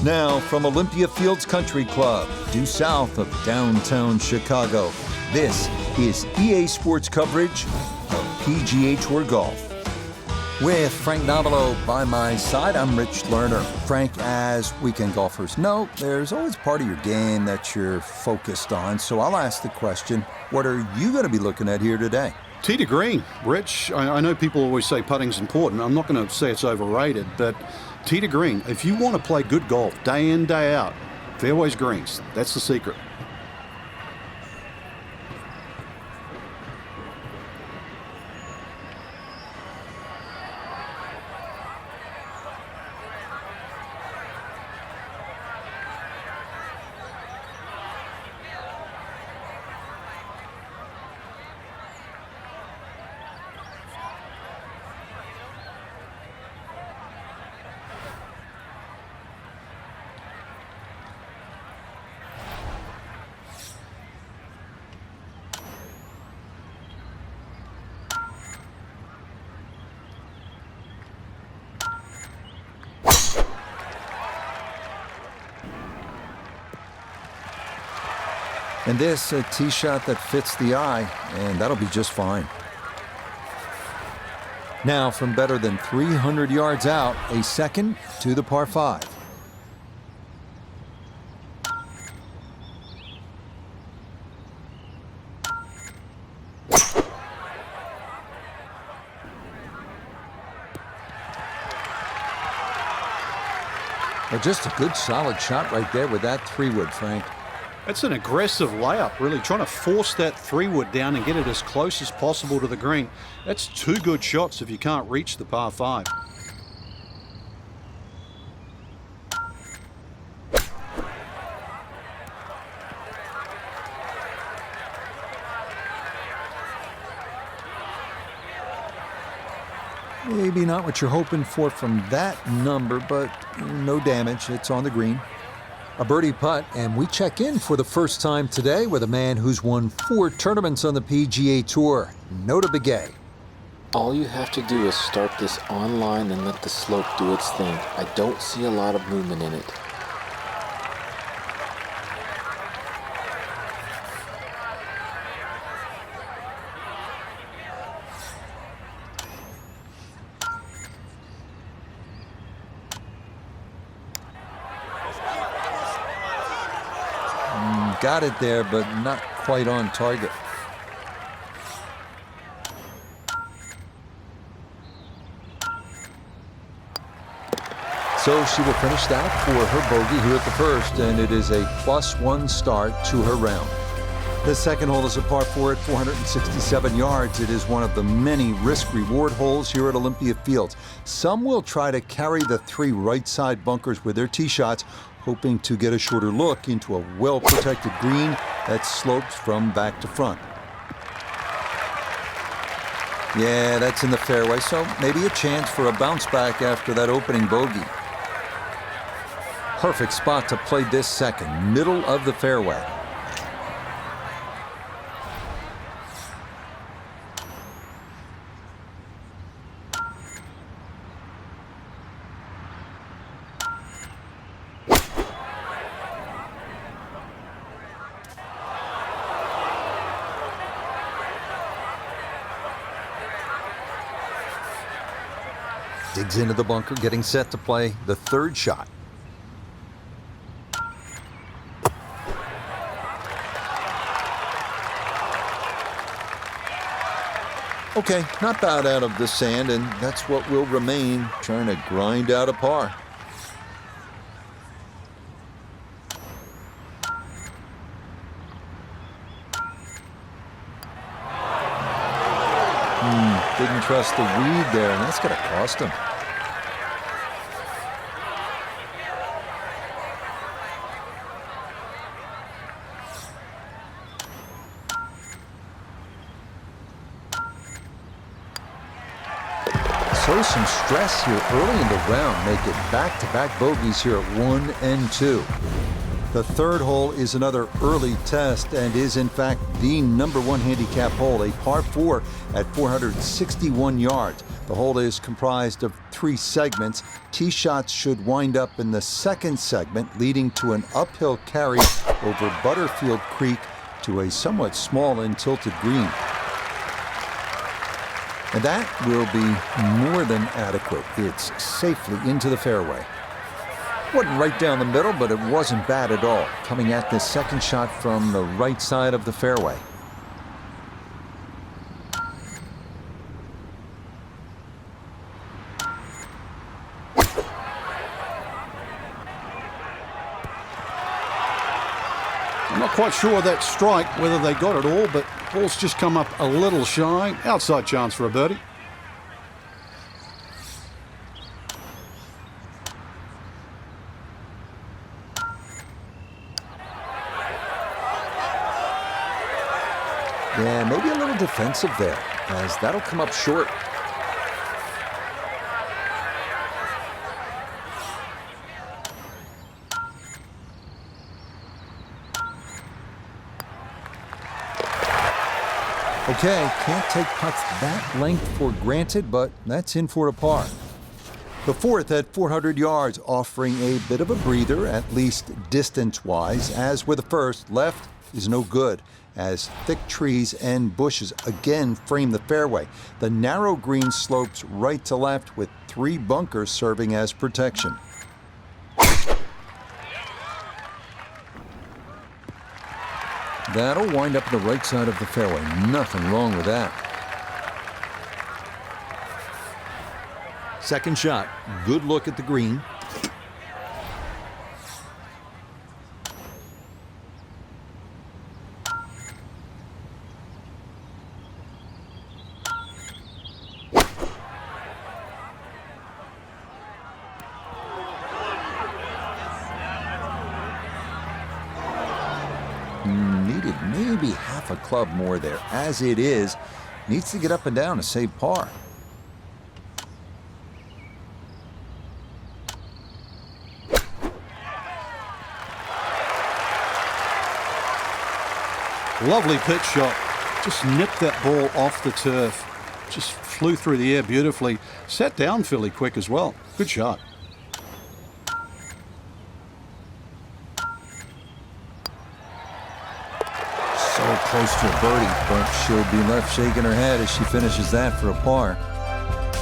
Now, from Olympia Fields Country Club, due south of downtown Chicago, this is EA Sports coverage of PGA Tour golf. With Frank Nobilo by my side, I'm Rich Lerner. Frank, as weekend golfers know, there's always part of your game that you're focused on. So I'll ask the question, what are you going to be looking at here today? Tee to green, Rich. I know people always say putting's important. I'm not going to say it's overrated, but tee to green. If you want to play good golf day in, day out, fairways greens. That's the secret. And this, a tee shot that fits the eye, and that'll be just fine. Now, from better than 300 yards out, a second to the par 5. Well, just a good solid shot right there with that 3-wood, Frank. That's an aggressive layup, really, trying to force that 3-wood down and get it as close as possible to the green. That's two good shots if you can't reach the par 5. Maybe not what you're hoping for from that number, but no damage. It's on the green. A birdie putt, and we check in for the first time today with a man who's won 4 tournaments on the PGA Tour, Nota Begay. All you have to do is start this online and let the slope do its thing. I don't see a lot of movement in it. Got it there, but not quite on target. So she will finish that for her bogey here at the first, and it is a +1 start to her round. The second hole is a par 4 at 467 yards. It is one of the many risk-reward holes here at Olympia Fields. Some will try to carry the 3 right-side bunkers with their tee shots, hoping to get a shorter look into a well-protected green that slopes from back to front. Yeah, that's in the fairway, so maybe a chance for a bounce back after that opening bogey. Perfect spot to play this second, middle of the fairway. Digs into the bunker, getting set to play the third shot. Okay, not bad out of the sand, and that's what will remain, trying to grind out a par. Didn't trust the weed there, and that's going to cost him. So some stress here early in the round. Make it back-to-back bogeys here at 1 and 2. The third hole is another early test and is in fact the #1 handicap hole, a par 4 at 461 yards. The hole is comprised of 3 segments. Tee shots should wind up in the second segment, leading to an uphill carry over Butterfield Creek to a somewhat small and tilted green. And that will be more than adequate. It's safely into the fairway. Wasn't right down the middle, but it wasn't bad at all. Coming at this second shot from the right side of the fairway. I'm not quite sure that strike, whether they got it all, but ball's just come up a little shy. Outside chance for a birdie. Yeah, maybe a little defensive there, as that'll come up short. Okay, can't take putts that length for granted, but that's in for a par. The fourth at 400 yards, offering a bit of a breather, at least distance-wise. As with the first, left is no good, as thick trees and bushes again frame the fairway. The narrow green slopes right to left, with 3 bunkers serving as protection. That'll wind up the right side of the fairway. Nothing wrong with that. Second shot. Good look at the green. Needed maybe half a club more there. As it is, needs to get up and down to save par. Lovely pitch shot. Just nipped that ball off the turf. Just flew through the air beautifully. Sat down fairly quick as well. Good shot. So close to a birdie, but she'll be left shaking her head as she finishes that for a par.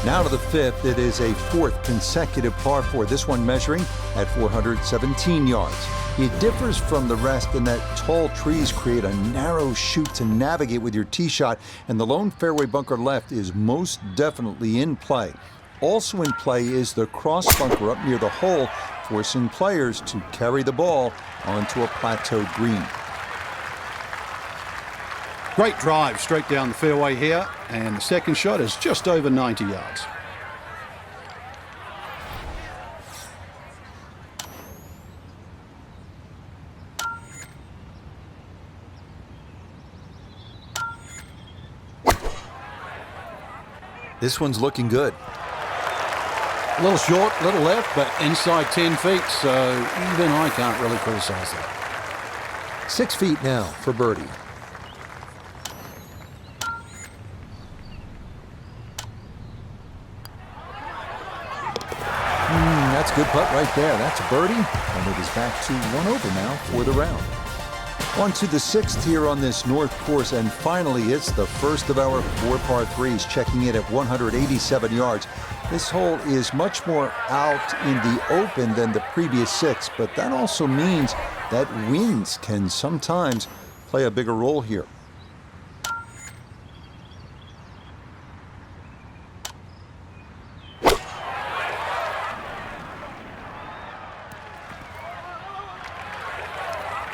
Now to the fifth. It is a 4th consecutive par 4, this one measuring at 417 yards. It differs from the rest in that tall trees create a narrow chute to navigate with your tee shot, and the lone fairway bunker left is most definitely in play. Also in play is the cross bunker up near the hole, forcing players to carry the ball onto a plateaued green. Great drive straight down the fairway here, and the second shot is just over 90 yards. This one's looking good. A little short, little left, but inside 10 feet, so even I can't really criticize that. 6 feet now for birdie. That's a good putt right there. That's a birdie, and it is back to 1 over now for the round. On to the 6th here on this North course, and finally it's the first of our 4 par 3s, checking in at 187 yards. This hole is much more out in the open than the previous 6, but that also means that winds can sometimes play a bigger role here.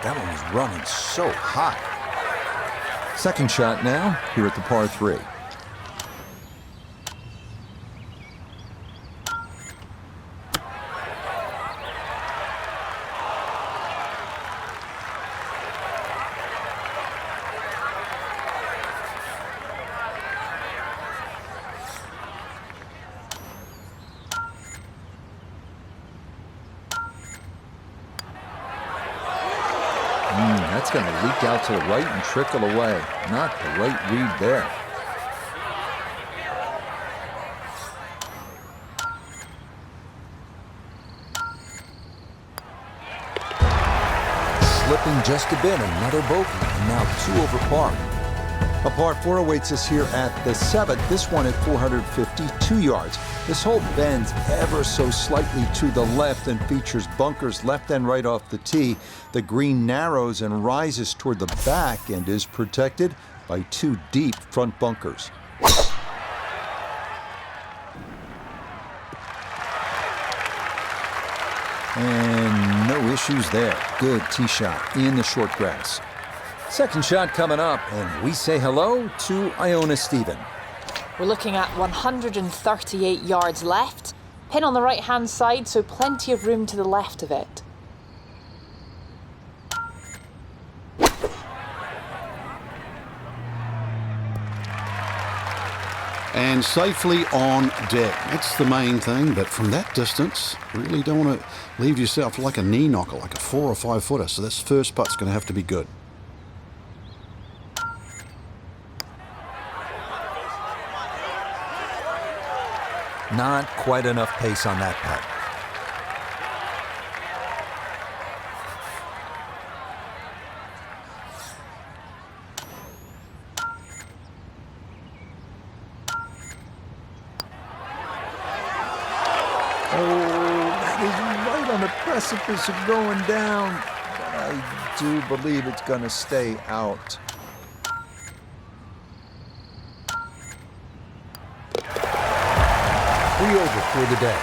That one was running so hot. Second shot now here at the par 3. That's going to leak out to the right and trickle away. Not the right read there. Slipping just a bit, another bogey, and now 2 over par. A par 4 awaits us here at the 7th, this one at 452 yards. This hole bends ever so slightly to the left and features bunkers left and right off the tee. The green narrows and rises toward the back and is protected by 2 deep front bunkers. And no issues there. Good tee shot in the short grass. Second shot coming up, and we say hello to Iona Stephen. We're looking at 138 yards left. Pin on the right-hand side, so plenty of room to the left of it. And safely on deck. That's the main thing, but from that distance, really don't want to leave yourself like a knee knocker, like a 4 or 5 footer. So this first putt's going to have to be good. Not quite enough pace on that putt. Precipice of going down, but I do believe it's going to stay out. 3 over for the day.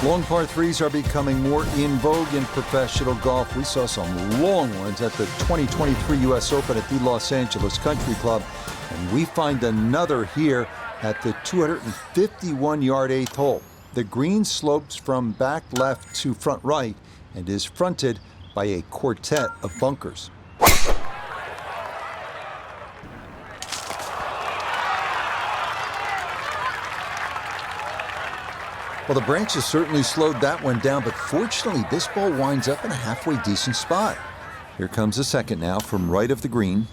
Long par 3s are becoming more in vogue in professional golf. We saw some long ones at the 2023 U.S. Open at the Los Angeles Country Club, and we find another here at the 251-yard 8th hole. The green slopes from back left to front right and is fronted by a quartet of bunkers. Well, the branches certainly slowed that one down, but fortunately this ball winds up in a halfway decent spot. Here comes the second now from right of the green.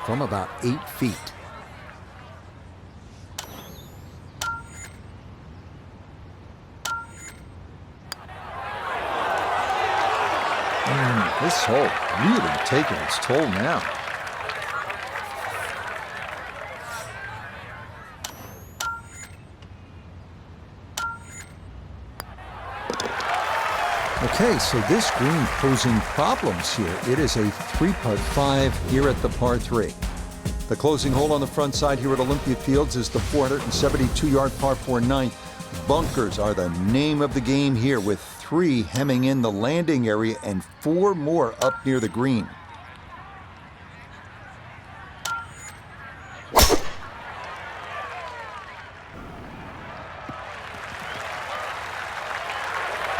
From about 8 feet. This hole really taking its toll now. Okay, so this green posing problems here. It is a 3-putt 5 here at the par 3. The closing hole on the front side here at Olympia Fields is the 472-yard par 4 9th. Bunkers are the name of the game here, with 3 hemming in the landing area and 4 more up near the green.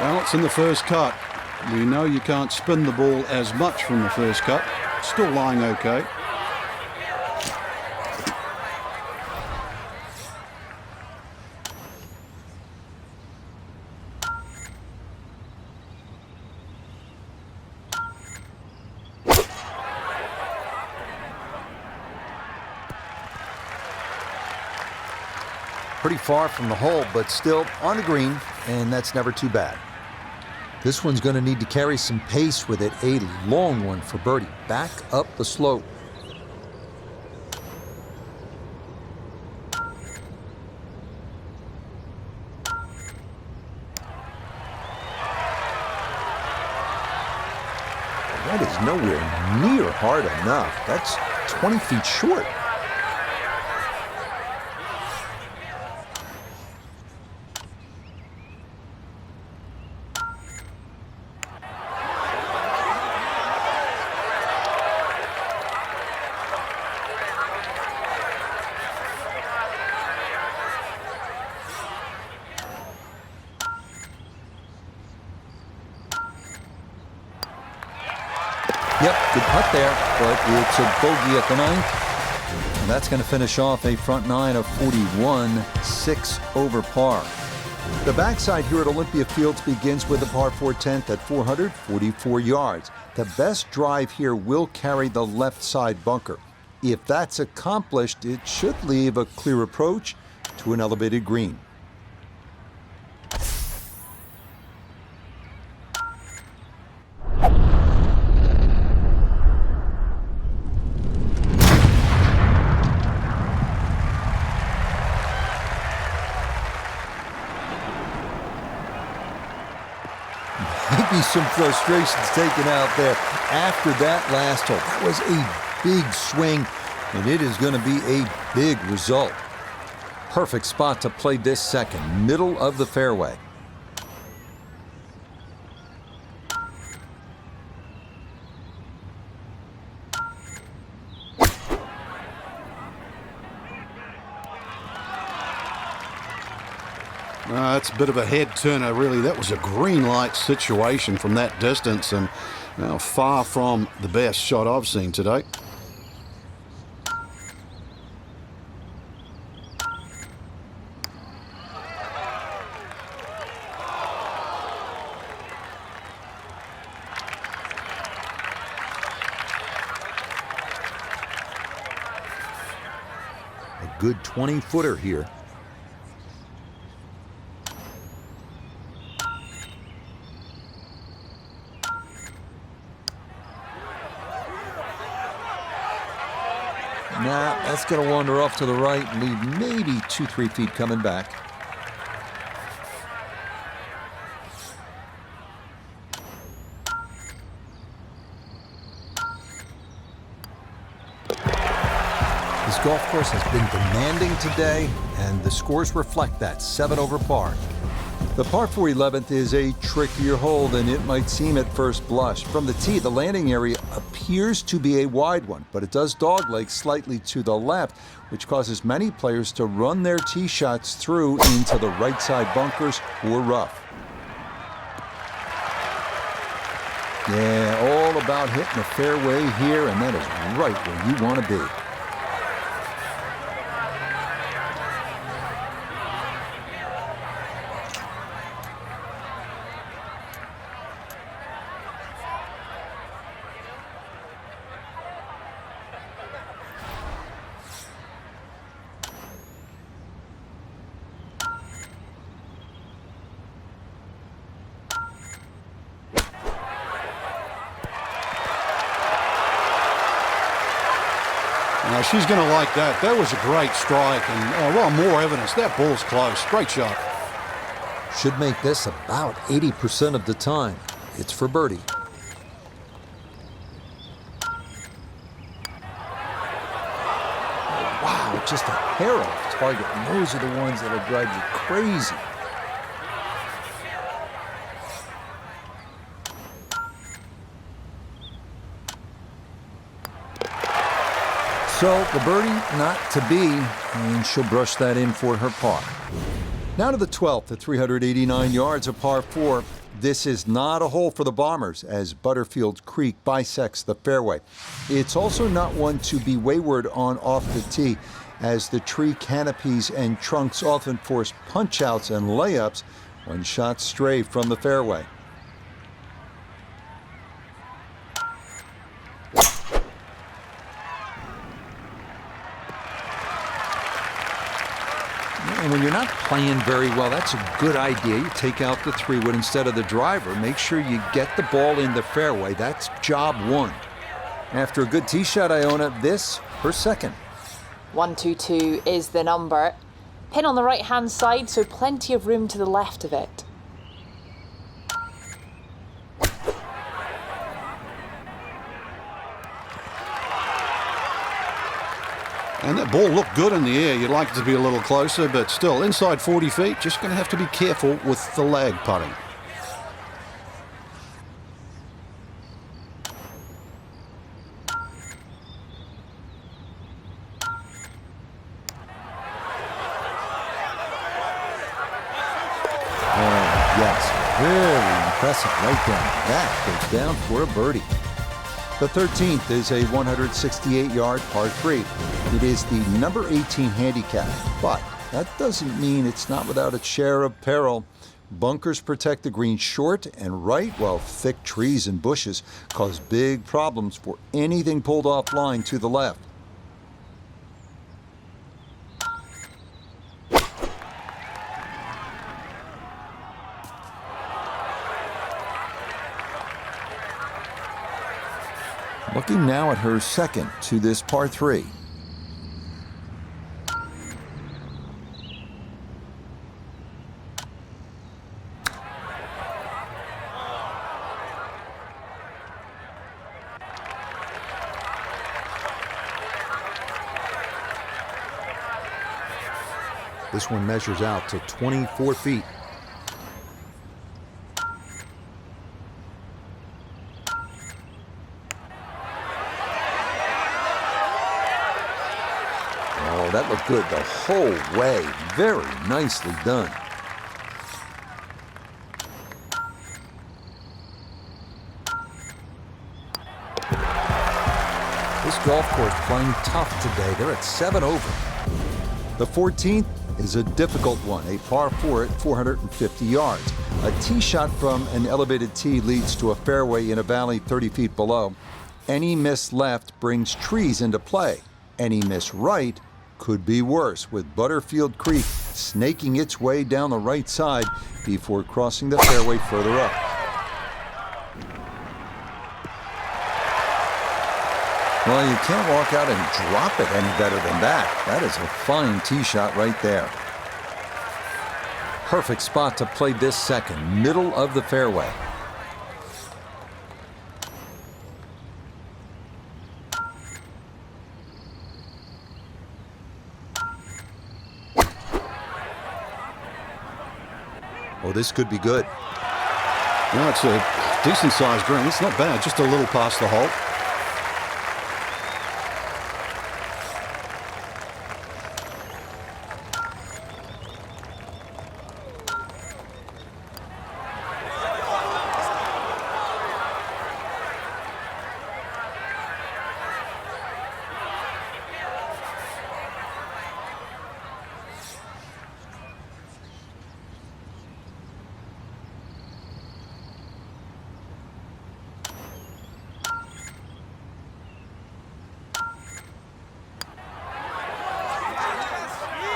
Well, it's in the first cut. We know you can't spin the ball as much from the first cut. Still lying okay. Pretty far from the hole, but still on the green, and that's never too bad. This one's going to need to carry some pace with it. A long one for birdie. Back up the slope. That is nowhere near hard enough. That's 20 feet short. Yep, good putt there, but it's a bogey at the ninth. And that's going to finish off a front nine of 41, 6 over par. The backside here at Olympia Fields begins with a par 4 10th at 444 yards. The best drive here will carry the left side bunker. If that's accomplished, it should leave a clear approach to an elevated green. Maybe some frustrations taken out there after that last hole. That was a big swing, and it is going to be a big result. Perfect spot to play this second, middle of the fairway. That's a bit of a head turner, really. That was a green light situation from that distance, and far from the best shot I've seen today. A good 20-footer here. Nah, that's going to wander off to the right and leave maybe 2-3 feet coming back. This golf course has been demanding today, and the scores reflect that. 7 over par. The par 4 11th is a trickier hole than it might seem at first blush. From the tee, the landing area appears to be a wide one, but it does dogleg slightly to the left, which causes many players to run their tee shots through into the right side bunkers or rough. Yeah, all about hitting the fairway here, and that is right where you want to be. Now she's going to like that. That was a great strike, and well, more evidence. That ball's close. Great shot. Should make this about 80% of the time. It's for birdie. Oh, wow, just a hair off target. And those are the ones that'll drive you crazy. So the birdie not to be, and she'll brush that in for her par. Now to the 12th at 389 yards, a par 4. This is not a hole for the Bombers as Butterfield Creek bisects the fairway. It's also not one to be wayward on off the tee, as the tree canopies and trunks often force punch-outs and layups when shots stray from the fairway. And when you're not playing very well, that's a good idea. You take out the 3-wood instead of the driver. Make sure you get the ball in the fairway. That's job one. After a good tee shot, Iona, this her second. 122 is the number. Pin on the right-hand side, so plenty of room to the left of it. And that ball looked good in the air. You'd like it to be a little closer, but still, inside 40 feet, just going to have to be careful with the lag putting. Oh, yes, very impressive right down. That goes down for a birdie. The 13th is a 168-yard par 3. It is the number 18 handicap, but that doesn't mean it's not without its share of peril. Bunkers protect the green short and right, while thick trees and bushes cause big problems for anything pulled offline to the left. Looking now at her second to this par 3. This one measures out to 24 feet. Oh, that looked good the whole way. Very nicely done. This golf course playing tough today. They're at 7 over. The 14th is a difficult one, a par 4 at 450 yards. A tee shot from an elevated tee leads to a fairway in a valley 30 feet below. Any miss left brings trees into play. Any miss right could be worse, with Butterfield Creek snaking its way down the right side before crossing the fairway further up. Well, you can't walk out and drop it any better than that. That is a fine tee shot right there. Perfect spot to play this second, middle of the fairway. Oh, this could be good. No, it's a decent-sized green. It's not bad, just a little past the hole.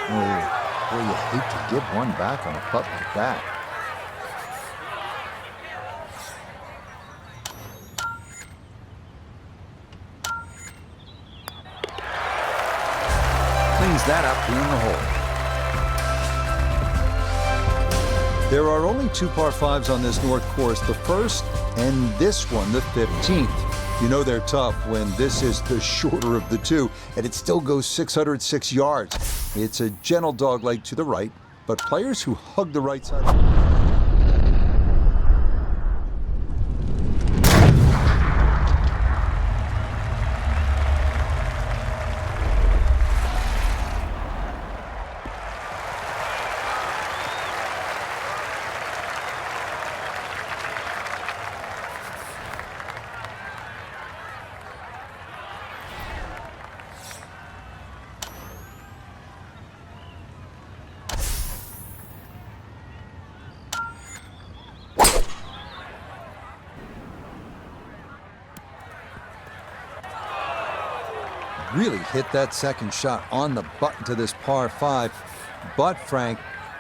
Oh, boy, you hate to give one back on a putt like that. Cleans that up in the hole. There are only 2 par 5s on this North course, the first and this one, the 15th. You know they're tough when this is the shorter of the two, and it still goes 606 yards. It's a gentle dogleg to the right, but players who hug the right side. Really hit that second shot on the button to this par 5, but Frank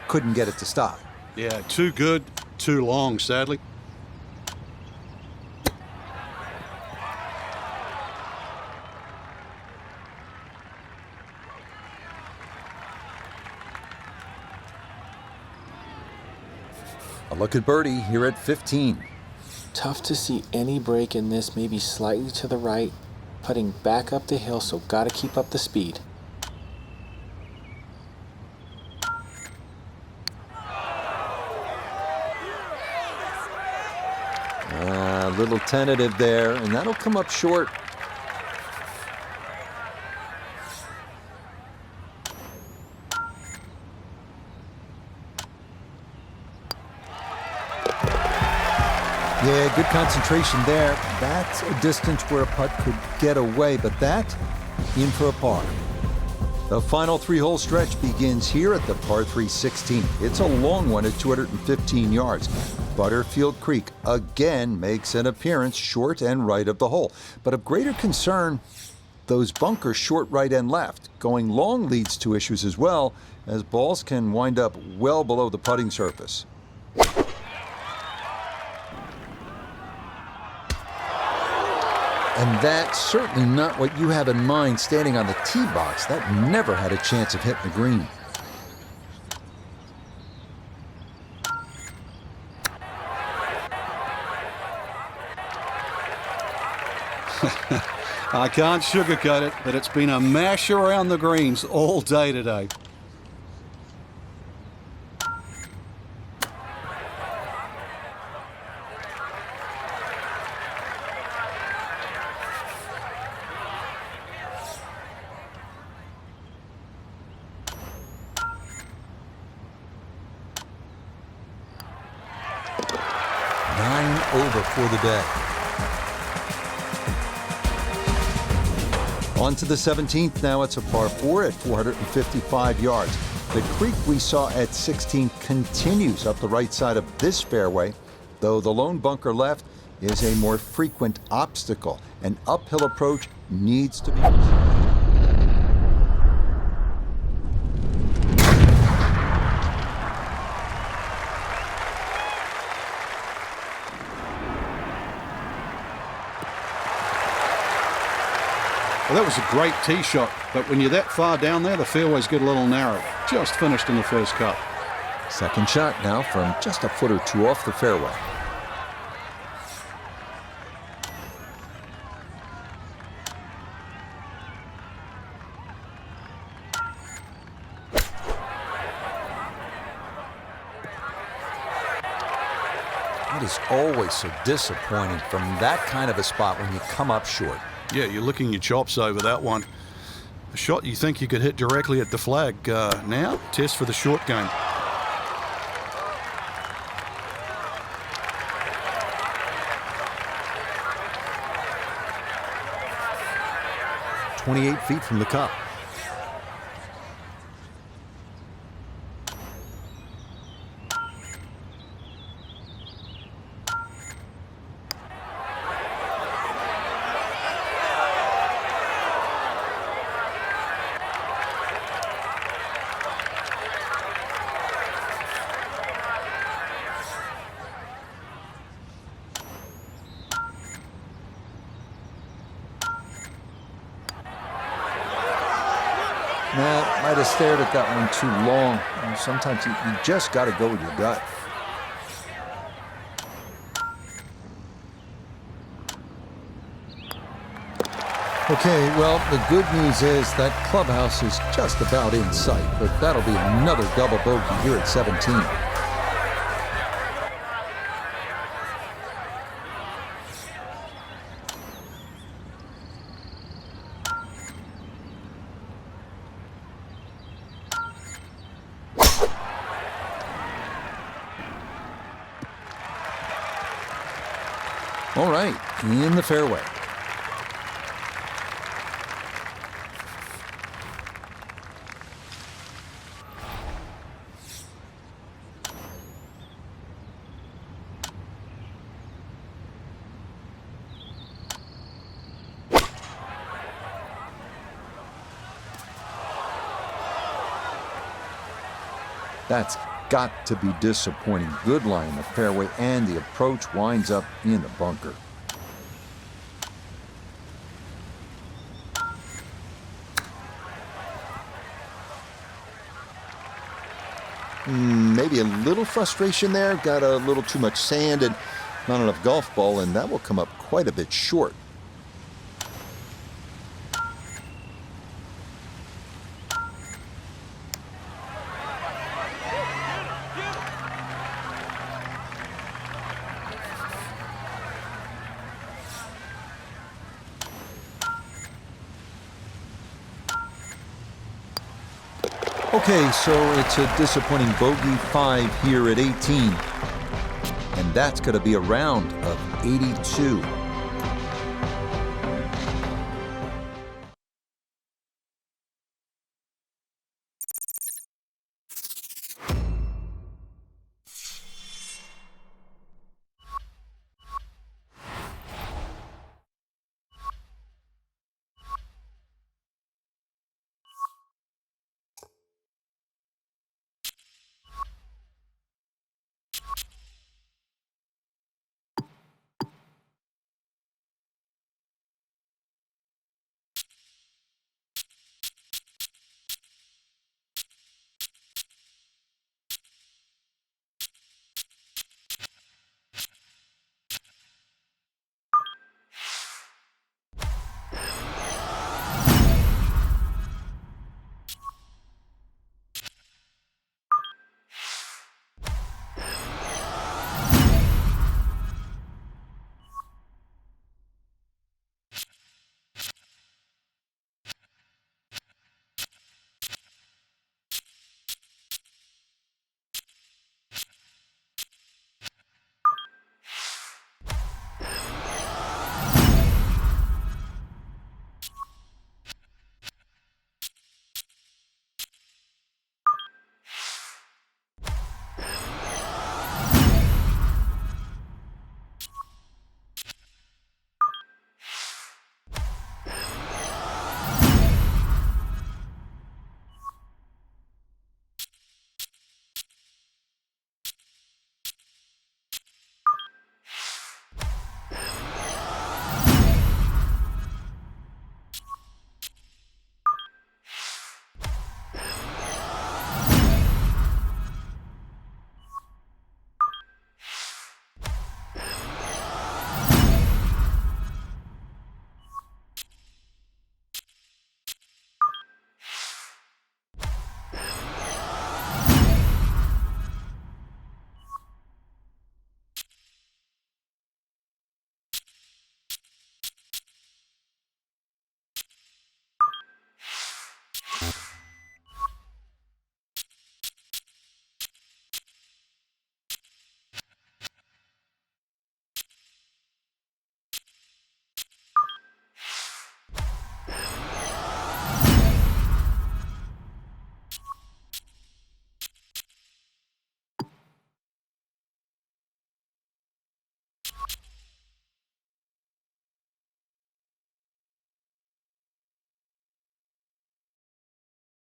couldn't get it to stop. Yeah, too good, too long, sadly. A look at birdie here at 15. Tough to see any break in this, maybe slightly to the right. Putting back up the hill, so gotta keep up the speed. A little tentative there, and that'll come up short. Yeah, good concentration there. That's a distance where a putt could get away, but that, in for a par. The final three-hole stretch begins here at the par 3 16. It's a long one at 215 yards. Butterfield Creek again makes an appearance short and right of the hole. But of greater concern, those bunkers short, right, and left. Going long leads to issues as well, as balls can wind up well below the putting surface. And that's certainly not what you have in mind standing on the tee box. That never had a chance of hitting the green. I can't sugarcoat it, but it's been a mash around the greens all day today. Over for the day. On to the 17th now. It's a par 4 at 455 yards. The creek we saw at 16 continues up the right side of this fairway, though the lone bunker left is a more frequent obstacle. An uphill approach needs to be... Well, that was a great tee shot, but when you're that far down there, the fairways get a little narrow. Just finished in the first cut. Second shot now from just a foot or two off the fairway. It is always so disappointing from that kind of a spot when you come up short. Yeah, you're licking your chops over that one. A shot you think you could hit directly at the flag. Now, test for the short game. "28 feet from the cup." Nah, might have stared at that one too long. Sometimes you just got to go with your gut. Okay, well, the good news is that clubhouse is just about in sight, but that'll be another double bogey here at 17. All right, in the fairway. That's got to be disappointing. Good lie in the fairway, and the approach winds up in the bunker. Maybe a little frustration there. Got a little too much sand and not enough golf ball, and that will come up quite a bit short. Okay, so it's a disappointing bogey 5 here at 18. And that's going to be a round of 82.